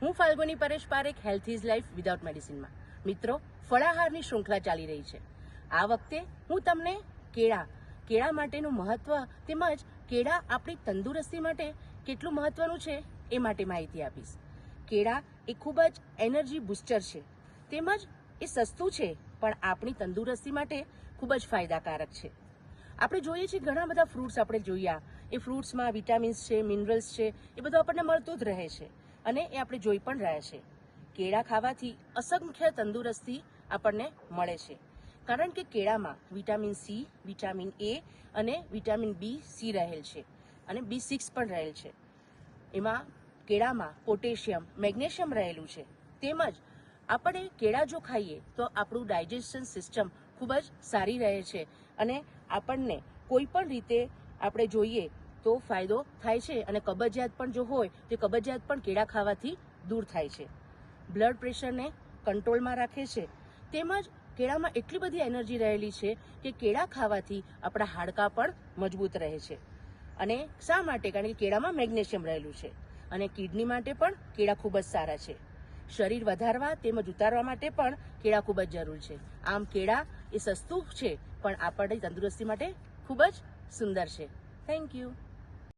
હું Falguni Paresh Parekh, health is life without મેડિસિનમાં. મિત્રો, ફળાહારની શૃંખલા ચાલી રહી છે. આ વખતે હું તમને કેળા માટેનું મહત્વ તેમજ કેળા આપણી તંદુરસ્તી માટે કેટલું મહત્વનું છે એ માટે માહિતી આપીશ. કેળા એ ખૂબ જ એનર્જી બૂસ્ટર છે, તેમજ એ સસ્તું છે પણ આપણી તંદુરસ્તી માટે ખૂબ જ ફાયદાકારક છે. આપણે જોઈએ છીએ ઘણા બધા ફ્રૂટ્સ આપણે જોયા, એ ફ્રૂટ્સમાં વિટામિન્સ છે, મિનરલ્સ છે, એ બધું આપણને મળતું જ રહે છે અને એ આપણે જોઈ પણ રહ્યા છે. કેળા ખાવાથી અસંખ્ય તંદુરસ્તી આપણને મળે છે, કારણ કે કેળામાં વિટામિન સી, વિટામિન એ અને વિટામિન બી રહેલ છે અને B6 પણ રહેલ છે. એમાં કેળામાં પોટેશિયમ, મેગ્નેશિયમ રહેલું છે. તેમજ આપણે કેળા જો ખાઈએ તો આપણું ડાયજેશન સિસ્ટમ ખૂબ જ સારી રહે છે અને આપણને કોઈ પણ રીતે આપણે જોઈએ તો ફાયદો થાય છે અને કબજિયાત પણ જો હોય તો કબજિયાત પણ કેળા ખાવાથી દૂર થાય છે. બ્લડ પ્રેશરને કંટ્રોલમાં રાખે છે. તેમજ કેળામાં એટલી બધી એનર્જી રહેલી છે કે કેળા ખાવાથી આપણા હાડકાં પણ મજબૂત રહે છે. અને શા માટે? કારણ કે કેળામાં મેગ્નેશિયમ રહેલું છે અને કિડની માટે પણ કેળા ખૂબ જ સારા છે. શરીર વધારવા તેમજ ઉતારવા માટે પણ કેળા ખૂબ જ જરૂર છે. આમ કેળા એ સસ્તું છે પણ આપણી તંદુરસ્તી માટે ખૂબ જ સુંદર છે. Thank you.